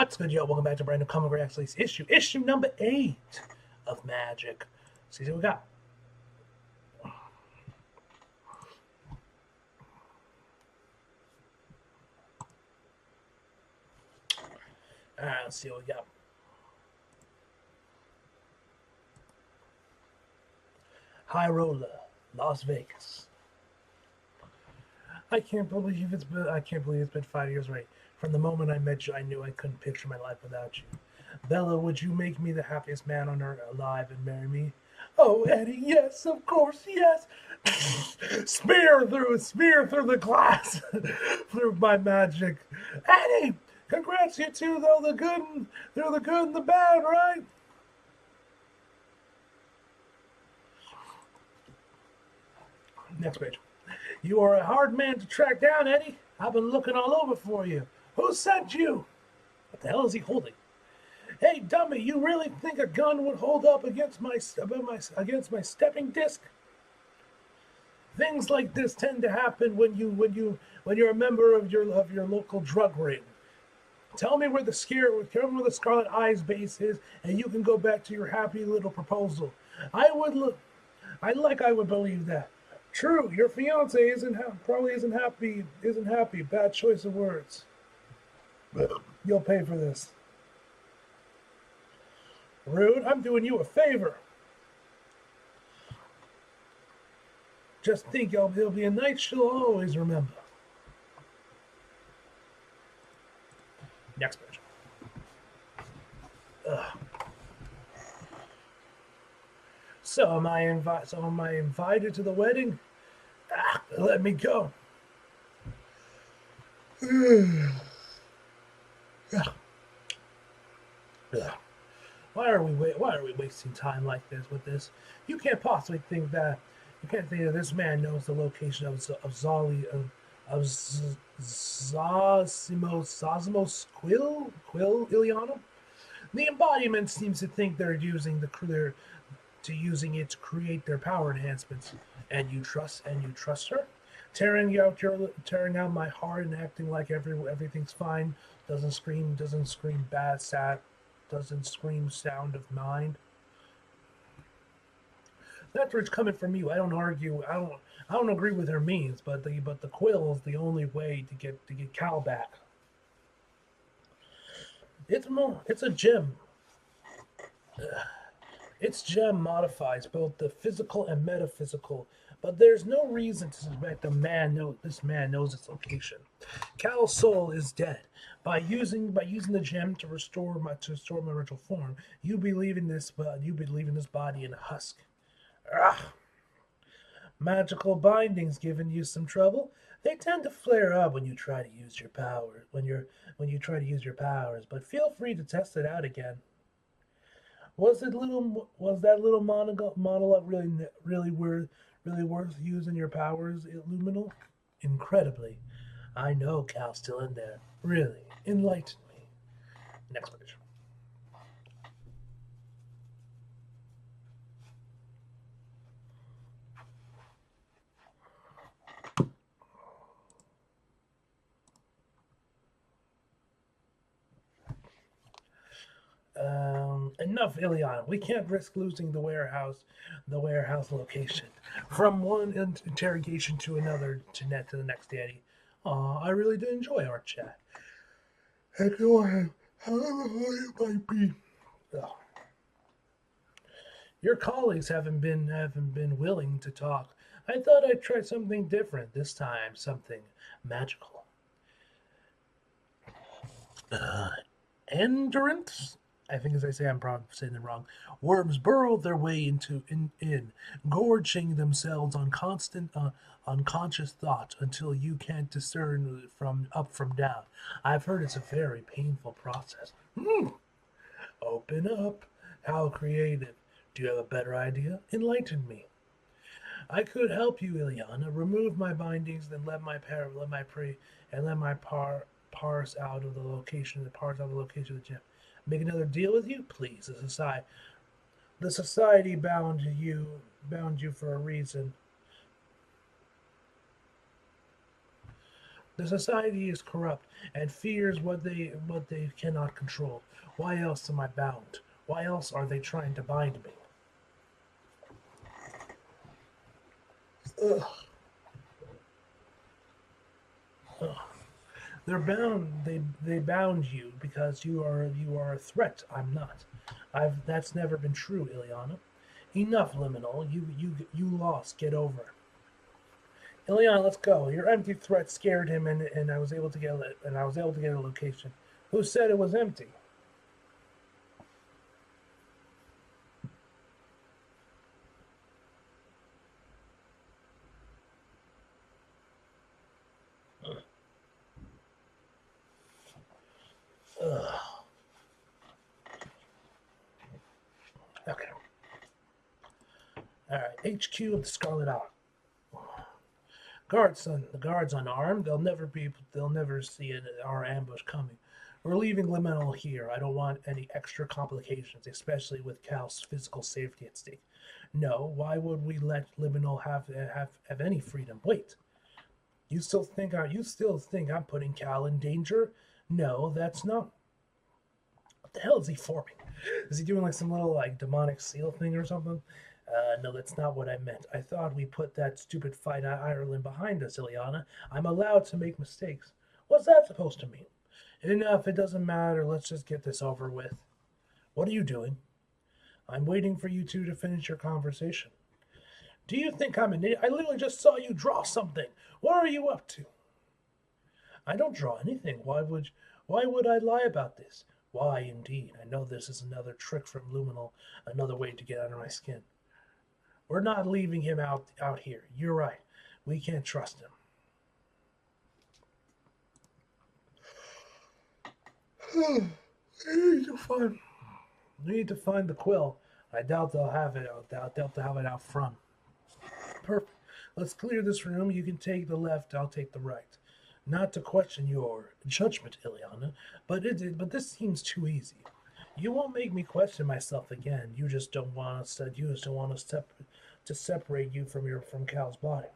What's good, yo? Welcome back to brand new Comic Book Actually issue number 8 of Magik. See what we got. Alright, let's see what we got. High Roller, Las Vegas. I can't believe it's been 5 years, right? From the moment I met you, I knew I couldn't picture my life without you. Bella, would you make me the happiest man on earth alive and marry me? Oh, Eddie, yes, of course, yes. Smear through the glass through my magic. Eddie, congrats, you two, though the good and the bad, right? Next page. You are a hard man to track down, Eddie. I've been looking all over for you. Who sent you? What the hell is he holding? Hey, dummy, you really think a gun would hold up against my stepping disc? Things like this tend to happen when you're a member of your local drug ring. Tell me where the Scarlet Eyes base is, and you can go back to your happy little proposal. I would believe that. True, your fiance probably isn't happy. Bad choice of words. You'll pay for this. Rude, I'm doing you a favor. Just think it'll be a night she'll always remember. Next page. So am I invited to the wedding? Let me go. Why are we wasting time like this with this? You can't possibly think that this man knows the location of Zosimo's quill Ileana. The embodiment seems to think they're using it to create their power enhancements. And you trust her? Tearing out my heart and acting like everything's fine doesn't scream bad, sad, doesn't scream sound of mind. That's where it's coming from you. I don't argue. I don't agree with her means, but the quill is the only way to get Cal back. It's a gem. Its gem modifies both the physical and metaphysical, but there's no reason to suspect this man knows its location. Cal's soul is dead. By using the gem to restore my original form, you believe in this body in a husk. Ugh. Magical bindings giving you some trouble. They tend to flare up when you try to use your power. When you try to use your powers, but feel free to test it out again. Was that little monologue really worth using your powers, Illuminal? Incredibly. I know Cal's still in there. Really, enlighten me. Next page. Enough, Ileana. We can't risk losing the warehouse location. From one interrogation to another, to the next daddy. Aw, I really did enjoy our chat. And go ahead, however it might be. Ugh. Your colleagues haven't been willing to talk. I thought I'd try something different this time, something magical. Endurance? I think, as I say, I'm probably saying it wrong. Worms burrow their way in, gorging themselves on unconscious thought until you can't discern from up from down. I've heard it's a very painful process. Open up. How creative. Do you have a better idea? Enlighten me. I could help you, Ileana. Remove my bindings, then let my parse out of the location of the gem. Make another deal with you, please. The society bound you for a reason. The society is corrupt and fears what they cannot control. Why else am I bound? Why else are they trying to bind me? Ugh. Ugh. They're bound. They bound you because you are a threat. I'm not. I've That's never been true, Ileana. Enough, Liminal. You lost. Get over it. Ileana, let's go. Your empty threat scared him, and I was able to get a location. Who said it was empty? Ugh. Okay. All right. HQ of the Scarlet Eye. The guards unarmed. They'll never see our ambush coming. We're leaving Liminal here. I don't want any extra complications, especially with Cal's physical safety at stake. No, why would we let Liminal have any freedom? Wait, you still think I'm putting Cal in danger? No, that's not. What the hell is he forming? Is he doing like some little like demonic seal thing or something? No, that's not what I meant. I thought we put that stupid fight at Ireland behind us, Ileana. I'm allowed to make mistakes. What's that supposed to mean? Enough, it doesn't matter. Let's just get this over with. What are you doing? I'm waiting for you two to finish your conversation. Do you think I'm an idiot? I literally just saw you draw something. What are you up to? I don't draw anything. Why would I lie about this? Why, indeed. I know this is another trick from Luminal, another way to get under my skin. We're not leaving him out here. You're right. We can't trust him. We need to find the quill. I doubt they'll have it. Doubt they'll have it out front. Perfect. Let's clear this room. You can take the left. I'll take the right. Not to question your judgment, Ileana, but this seems too easy. You won't make me question myself again. You just don't want us to separate you from Cal's body.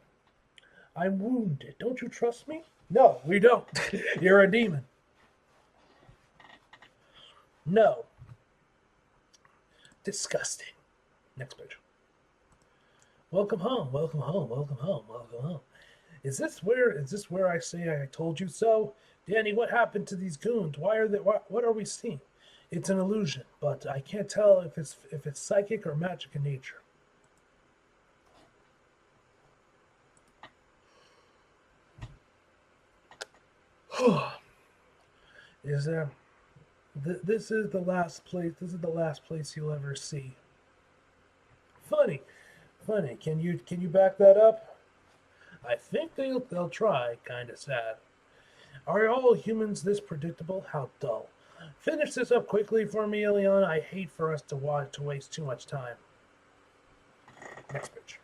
I'm wounded. Don't you trust me? No, we don't. You're a demon. No. Disgusting. Next page. Welcome home. Welcome home. Welcome home. Welcome home. Is this where I say I told you so? Danny, what happened to these goons? What are we seeing? It's an illusion, but I can't tell if it's psychic or magic in nature. Is there this is the last place you'll ever see. Funny. Can you back that up? I think they'll try. Kinda sad. Are all humans this predictable? How dull. Finish this up quickly for me, Ileana. I hate for us to waste too much time. Next picture.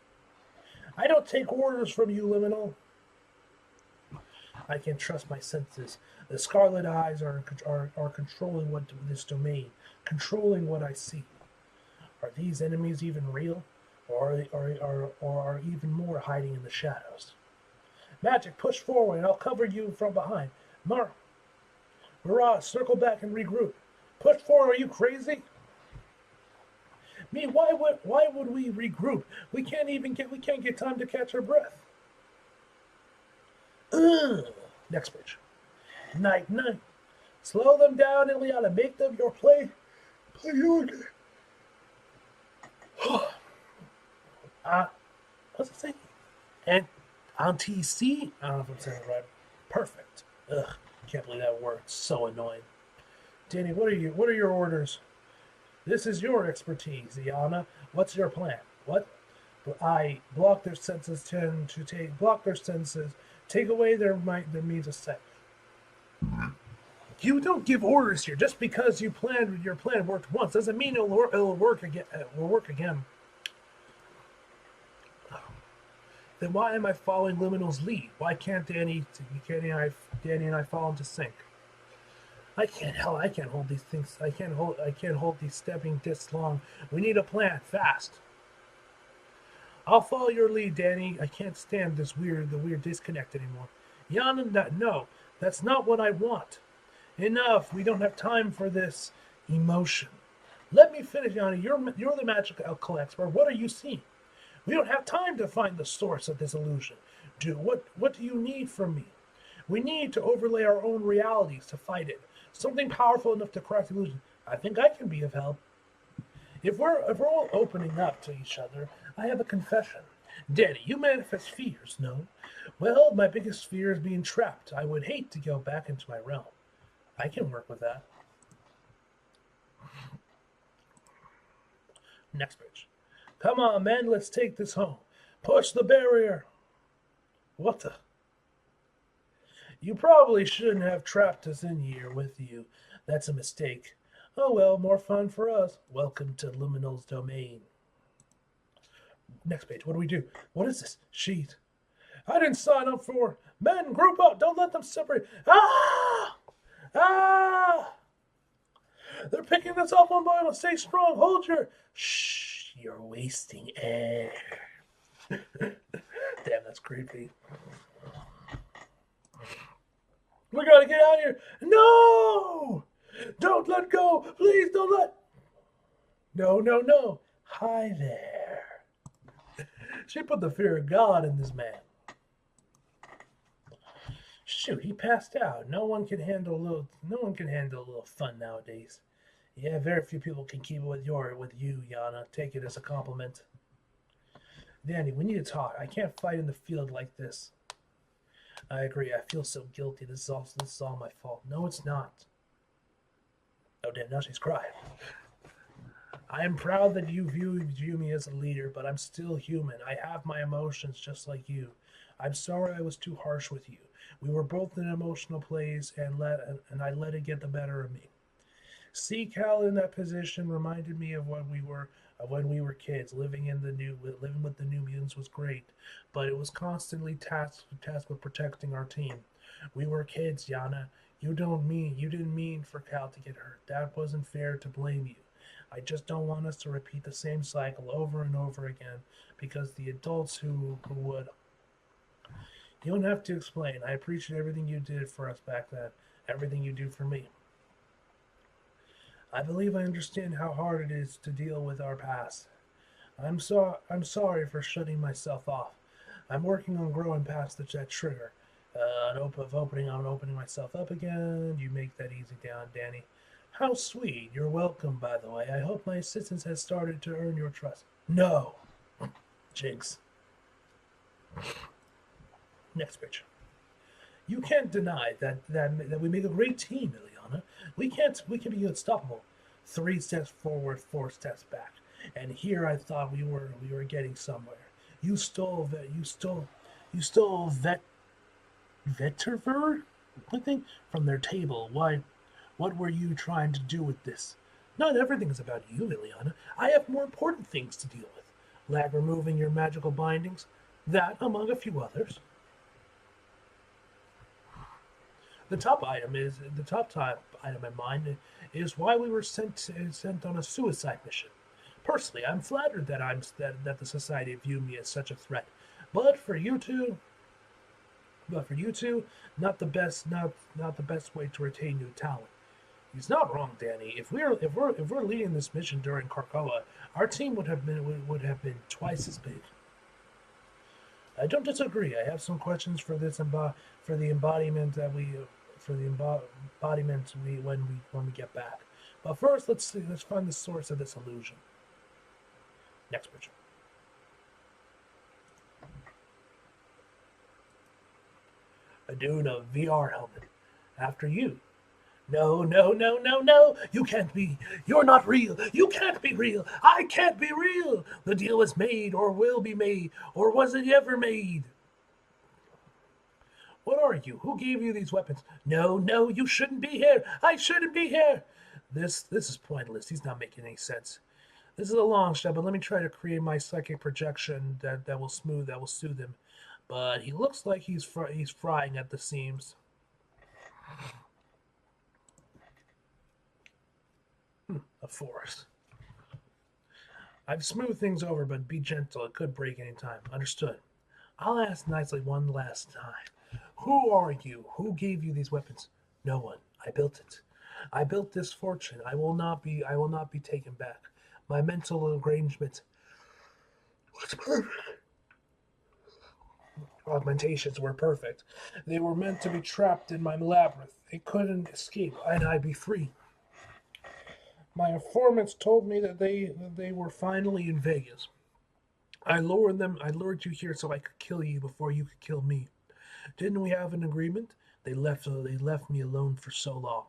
I don't take orders from you, Liminal. I can trust my senses. The Scarlet Eyes are controlling this domain, controlling what I see. Are these enemies even real? Or are even more hiding in the shadows? Magik, push forward and I'll cover you from behind. Mirage, circle back and regroup. Push forward, are you crazy? Me, why would we regroup? We can't get time to catch our breath. Ugh. Next page. Night. Slow them down, Ileana. Make them your play your game. What's it say? And Anti-C? I don't know if I'm saying it right. Perfect. Ugh, can't believe that word. It's so annoying. Danny, what are your orders? This is your expertise, Iana. What's your plan? What? I block their senses. Block their senses. Take away their means of sight. You don't give orders here. Just because your plan worked once doesn't mean it'll work again. Will work again. Then why am I following Liminal's lead? Why can't Danny and I fall into sync? I can't hold these things. I can't hold these stepping this long. We need a plan, fast. I'll follow your lead, Danny. I can't stand the weird disconnect anymore. Yana, no, that's not what I want. Enough. We don't have time for this emotion. Let me finish, Yana. You're the magic alchemy expert. What are you seeing? We don't have time to find the source of this illusion. What do you need from me? We need to overlay our own realities to fight it. Something powerful enough to crack the illusion. I think I can be of help. If we're all opening up to each other, I have a confession. Danny, you manifest fears, no? Well, my biggest fear is being trapped. I would hate to go back into my realm. I can work with that. Next page. Come on, man, let's take this home. Push the barrier. What the? You probably shouldn't have trapped us in here with you. That's a mistake. Oh well, more fun for us. Welcome to Liminal's domain. Next page. What do we do? What is this? Sheet. I didn't sign up for. Men, group up. Don't let them separate. Ah! Ah! They're picking us up one by one. Stay strong. Hold your. Shh. You're wasting air. Damn, that's creepy. We gotta get out of here. No! Don't let go. Please don't let. No, no, no. Hi there. She put the fear of God in this man. Shoot, he passed out. No one can handle a little fun nowadays. Yeah, very few people can keep it with you, Yana. Take it as a compliment. Danny, we need to talk. I can't fight in the field like this. I agree. I feel so guilty. This is all my fault. No, it's not. Oh, damn, now she's crying. I am proud that you view me as a leader, but I'm still human. I have my emotions just like you. I'm sorry I was too harsh with you. We were both in emotional place, and I let it get the better of me. See Cal in that position reminded me of when we were kids. Living with the new mutants was great, but it was constantly tasked with protecting our team. We were kids, Yana. You didn't mean for Cal to get hurt. That wasn't fair to blame you. I just don't want us to repeat the same cycle over and over again because the adults who would. You don't have to explain. I appreciate everything you did for us back then. Everything you do for me. I believe I understand how hard it is to deal with our past. I'm sorry for shutting myself off. I'm working on growing past that trigger. Opening myself up again. You make that easy down, Danny. How sweet. You're welcome, by the way. I hope my assistance has started to earn your trust. No. Jinx. Next picture. You can't deny that we make a great team, Ileana. We can be unstoppable. 3 steps forward, 4 steps back. And here I thought we were getting somewhere. You stole Veterver, I think, from their table. Why? What were you trying to do with this? Not everything is about you, Ileana. I have more important things to deal with. Like removing your magical bindings. That, among a few others. The top item in mind is why we were sent on a suicide mission. Personally, I'm flattered that the society view me as such a threat. But for you two, not the best way to retain new talent. He's not wrong, Danny. If we're leading this mission during Krakoa, our team would have been twice as big. I don't disagree. I have some questions for the embodiment when we get back. But first, let's find the source of this illusion. Next picture. Aduna VR helmet. After you. No. You can't be. You're not real. You can't be real. I can't be real. The deal was made or will be made. Or was it ever made? What are you? Who gave you these weapons? No, you shouldn't be here. I shouldn't be here. This is pointless. He's not making any sense. This is a long shot, but let me try to create my psychic projection that will soothe him. But he looks like he's frying at the seams. A forest. I've smoothed things over, but be gentle. It could break any time. Understood. I'll ask nicely one last time. Who are you? Who gave you these weapons? No one. I built it. I built this fortune. I will not be taken back. My mental arrangement was perfect. Augmentations were perfect. They were meant to be trapped in my labyrinth. They couldn't escape, and I'd be free. My informants told me that they were finally in Vegas. I lured you here so I could kill you before you could kill me. Didn't we have an agreement? They left me alone for so long.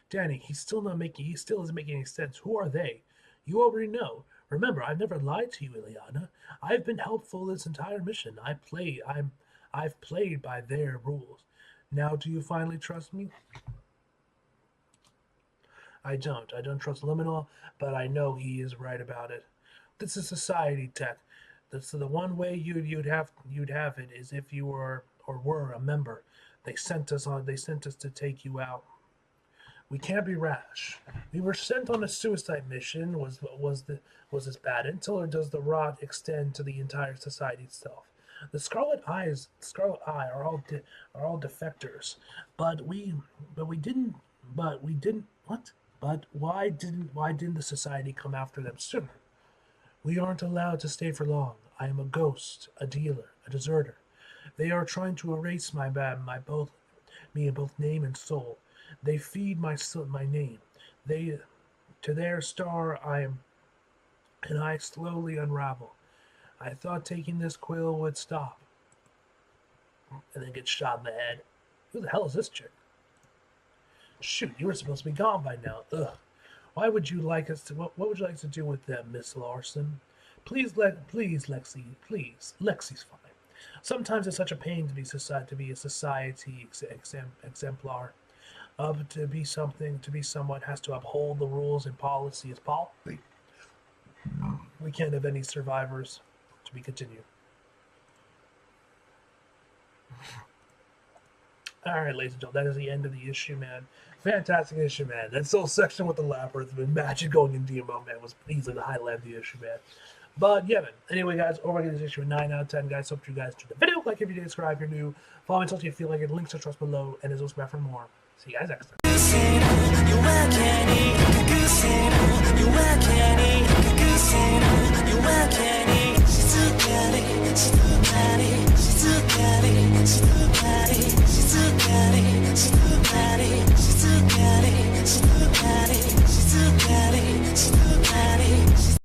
Danny, he still isn't making any sense. Who are they? You already know. Remember, I've never lied to you, Ileana. I've been helpful this entire mission. I've played by their rules. Now do you finally trust me? I don't. I don't trust Liminal, but I know he is right about it. This is society tech. That's the one way you'd have it is if you were a member. They sent us to take you out. We can't be rash. We were sent on a suicide mission. Was this bad intel, or does the rot extend to the entire society itself? The Scarlet Eye are all defectors, but why didn't the society come after them sooner? We aren't allowed to stay for long. I am a ghost, a dealer, a deserter. They are trying to erase me in both name and soul. They feed my name. To their star and I slowly unravel. I thought taking this quill would stop. And then get shot in the head. Who the hell is this chick? Shoot, you were supposed to be gone by now. Ugh. What would you like to do with them, Miss Larson? Please, Lexi. Please, Lexi's fine. Sometimes it's such a pain to be a society exemplar. To be someone has to uphold the rules and policies. We can't have any survivors. To be continued. All right, ladies and gentlemen, that is the end of the issue, man. Fantastic issue, man. That whole section with the labyrinth and Magik going in DMO, man, was easily the highlight of the issue, man. But yeah, man. Anyway, guys, overall, this issue a 9 out of 10, guys. Hope you guys enjoyed the video. Like if you did, subscribe if you're new. Follow me until you feel like it. Links are trust below, and as always, back for more. See you guys next time.